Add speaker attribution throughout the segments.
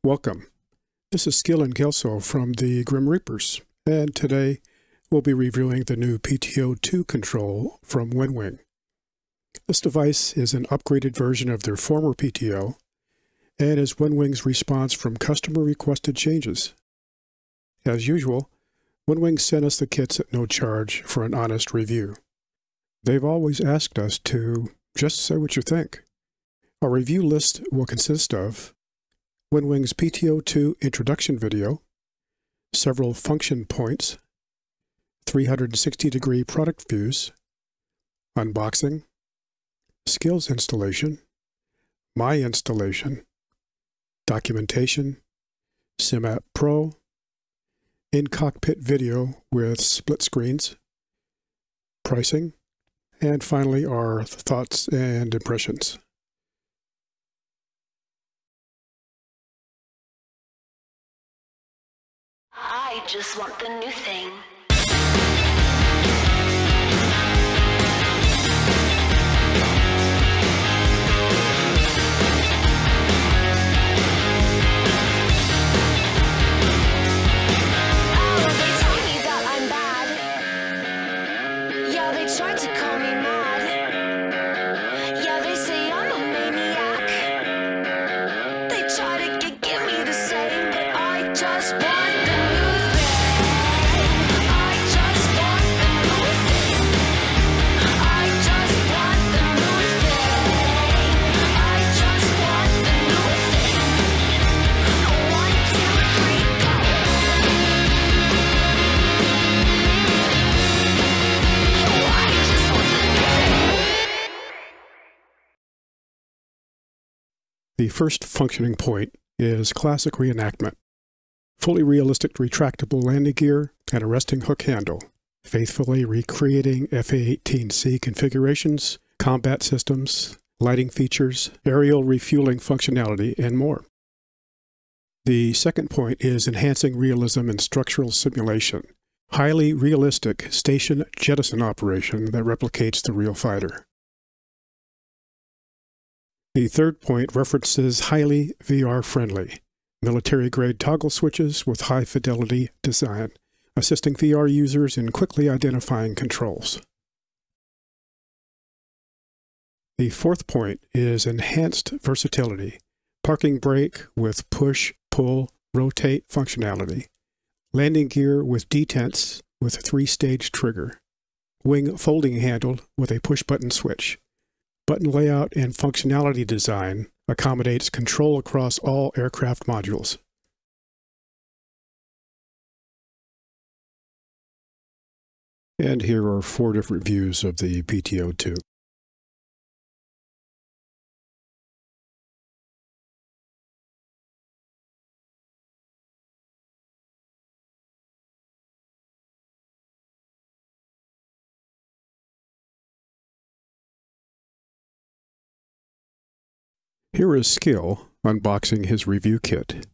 Speaker 1: Welcome. This is Skil and Kelso from the Grim Reapers, and today we'll be reviewing the new PTO 2 control from Winwing. This device is an upgraded version of their former PTO and is Winwing's response from customer-requested changes. As usual, Winwing sent us the kits at no charge for an honest review. They've always asked us to just say what you think. Our review list will consist of Winwing's PTO 2 introduction video, several function points, 360-degree product views, unboxing, Skil's installation, my installation, documentation, SimApp Pro, in-cockpit video with split screens, pricing, and finally our thoughts and impressions.
Speaker 2: I just want the new thing. Oh, they tell me that I'm bad. Yeah, they tried to call me mad. Yeah, they say I'm a maniac. They try to get me the same, but I just want
Speaker 1: The first functioning point is classic reenactment. Fully realistic retractable landing gear and a resting hook handle, faithfully recreating A-18C configurations, combat systems, lighting features, aerial refueling functionality, and more. The second point is enhancing realism in structural simulation. Highly realistic station jettison operation that replicates the real fighter. The third point references highly VR-friendly, military-grade toggle switches with high-fidelity design, assisting VR users in quickly identifying controls. The fourth point is enhanced versatility, parking brake with push, pull, rotate functionality, landing gear with detents with a 3-stage trigger, wing folding handle with a push-button switch. Button layout and functionality design accommodates control across all aircraft modules. And here are 4 different views of the PTO 2. Here is Skil unboxing his review kit.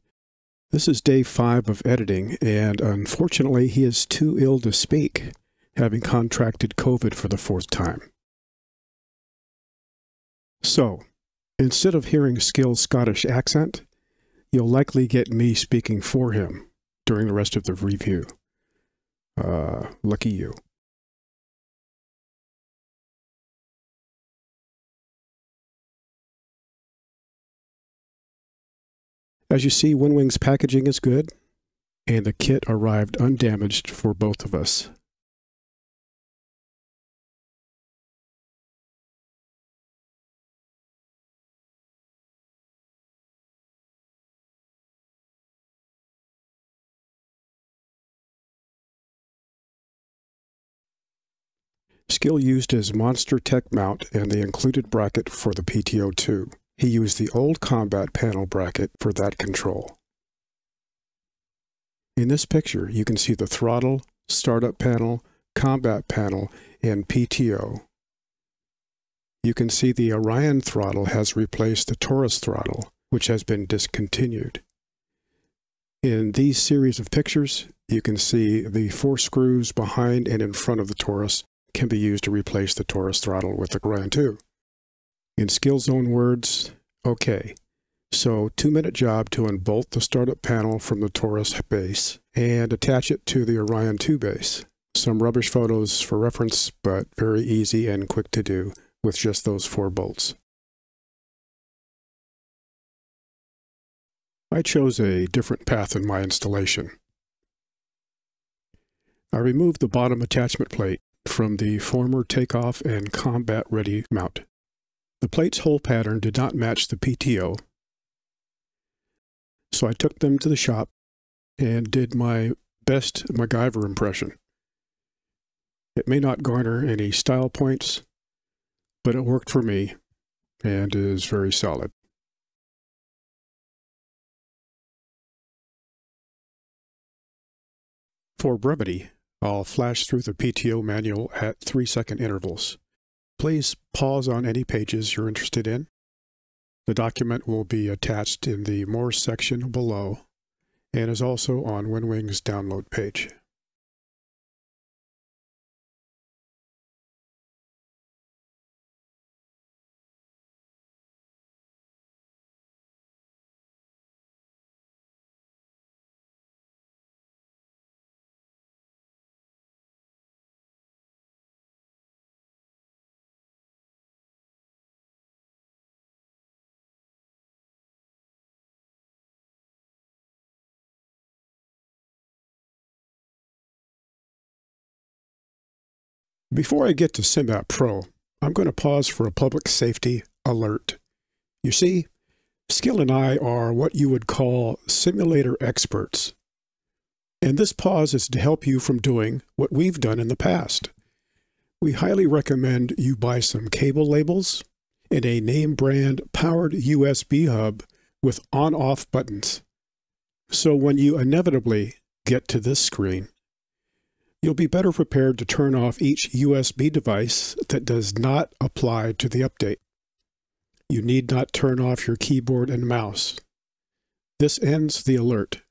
Speaker 1: This is day 5 of editing, and unfortunately he is too ill to speak, having contracted COVID for the 4th time. So, instead of hearing Skil's Scottish accent, you'll likely get me speaking for him during the rest of the review. Lucky you. As you see, Winwing's packaging is good, and the kit arrived undamaged for both of us. Skil used his Monster Tech mount and the included bracket for the PTO 2. He used the old combat panel bracket for that control. In this picture, you can see the throttle, startup panel, combat panel, and PTO. You can see the Orion throttle has replaced the Taurus throttle, which has been discontinued. In these series of pictures, you can see the 4 screws behind and in front of the Taurus can be used to replace the Taurus throttle with the Orion 2. In Skil's own words, okay, So 2-minute job to unbolt the startup panel from the Taurus base and attach it to the Orion 2 base. Some rubbish photos for reference, but very easy and quick to do with just those 4 bolts. I chose a different path in my installation. I removed the bottom attachment plate from the former takeoff and combat ready mount. The plate's hole pattern did not match the PTO, so I took them to the shop and did my best MacGyver impression. It may not garner any style points, but it worked for me and is very solid. For brevity, I'll flash through the PTO manual at 3-second intervals. Please pause on any pages you're interested in. The document will be attached in the More section below and is also on Winwing's download page. Before I get to SimApp Pro, I'm going to pause for a public safety alert. You see, Skil and I are what you would call simulator experts. And this pause is to help you from doing what we've done in the past. We highly recommend you buy some cable labels and a name brand powered USB hub with on-off buttons. So when you inevitably get to this screen, you'll be better prepared to turn off each USB device that does not apply to the update. You need not turn off your keyboard and mouse. This ends the alert.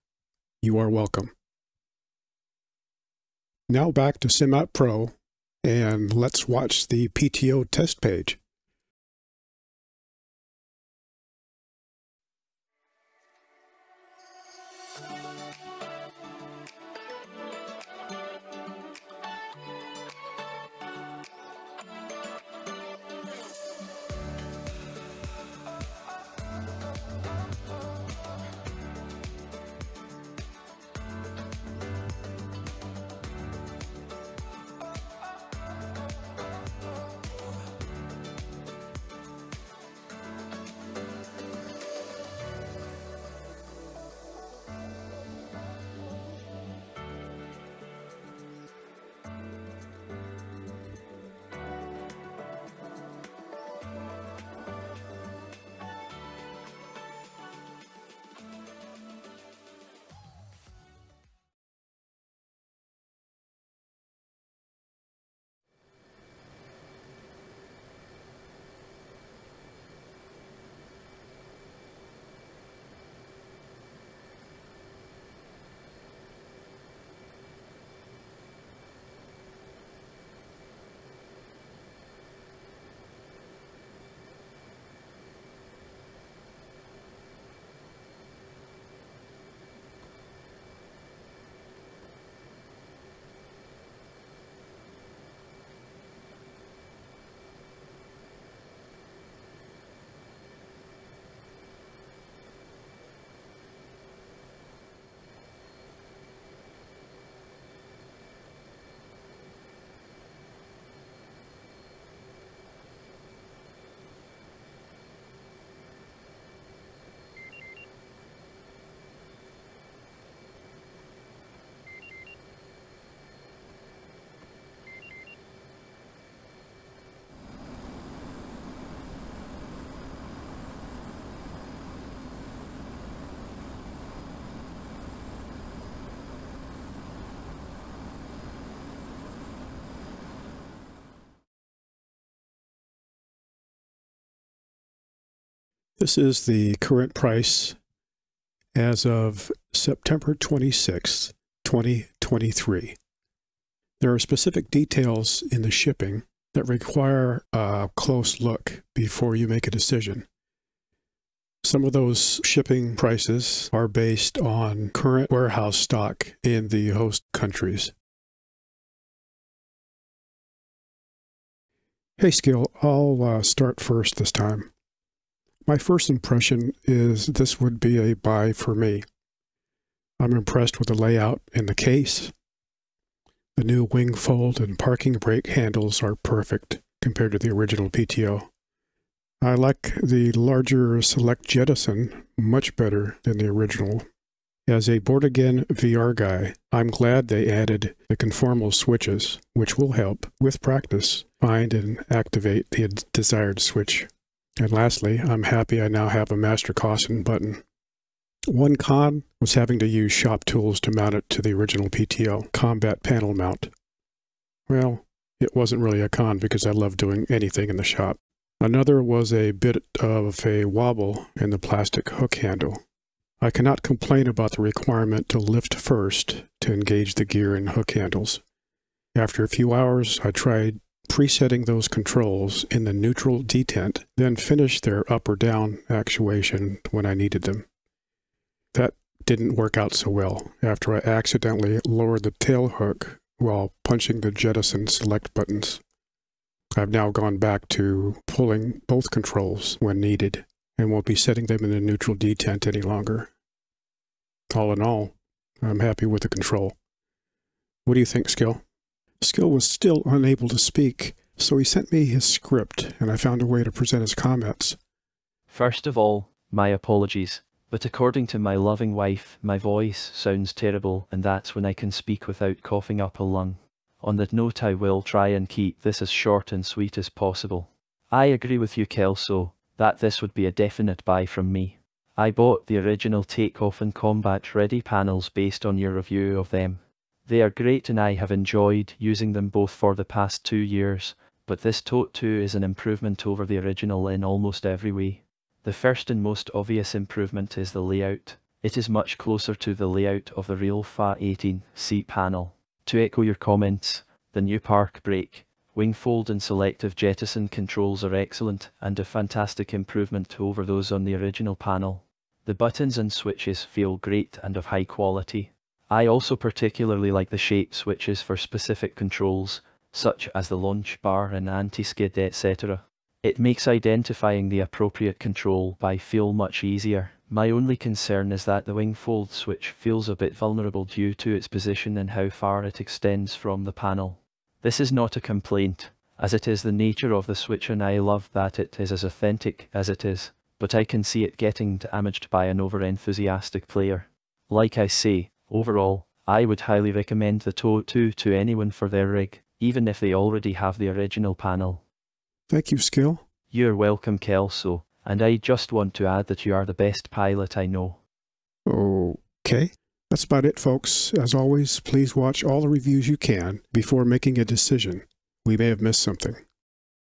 Speaker 1: You are welcome. Now back to SimApp Pro, and let's watch the PTO test page. This is the current price as of September 26, 2023. There are specific details in the shipping that require a close look before you make a decision. Some of those shipping prices are based on current warehouse stock in the host countries. Hey Skil, I'll start first this time. My first impression is this would be a buy for me. I'm impressed with the layout and the case. The new wing fold and parking brake handles are perfect compared to the original PTO. I like the larger select jettison much better than the original. As a board-again VR guy, I'm glad they added the conformal switches, which will help, with practice, find and activate the desired switch. And lastly, I'm happy I now have a master caution button. One con was having to use shop tools to mount it to the original PTO combat panel mount. Well, it wasn't really a con because I love doing anything in the shop. Another was a bit of a wobble in the plastic hook handle. I cannot complain about the requirement to lift first to engage the gear and hook handles. After a few hours, I tried presetting those controls in the neutral detent, then finished their up or down actuation when I needed them. That didn't work out so well after I accidentally lowered the tail hook while punching the jettison select buttons. I've now gone back to pulling both controls when needed and won't be setting them in the neutral detent any longer. All in all, I'm happy with the control. What do you think, Skil? Skil was still unable to speak, so he sent me his script and I found a way to present his comments.
Speaker 3: First of all, my apologies, but according to my loving wife, my voice sounds terrible and that's when I can speak without coughing up a lung. On that note, I will try and keep this as short and sweet as possible. I agree with you, Kelso, that this would be a definite buy from me. I bought the original takeoff and combat ready panels based on your review of them. They are great and I have enjoyed using them both for the past 2 years, but this Tote 2 is an improvement over the original in almost every way. The first and most obvious improvement is the layout. It is much closer to the layout of the real A-18C panel. To echo your comments, the new park brake, wing fold and selective jettison controls are excellent and a fantastic improvement over those on the original panel. The buttons and switches feel great and of high quality. I also particularly like the shape switches for specific controls, such as the launch bar and anti-skid etc. It makes identifying the appropriate control by feel much easier. My only concern is that the wing fold switch feels a bit vulnerable due to its position and how far it extends from the panel. This is not a complaint, as it is the nature of the switch and I love that it is as authentic as it is, but I can see it getting damaged by an over-enthusiastic player. Like I say, overall, I would highly recommend the Tote 2 to anyone for their rig, even if they already have the original panel.
Speaker 1: Thank you, Skil.
Speaker 3: You're welcome, Kelso. And I just want to add that you are the best pilot I know.
Speaker 1: Okay. That's about it, folks. As always, please watch all the reviews you can before making a decision. We may have missed something.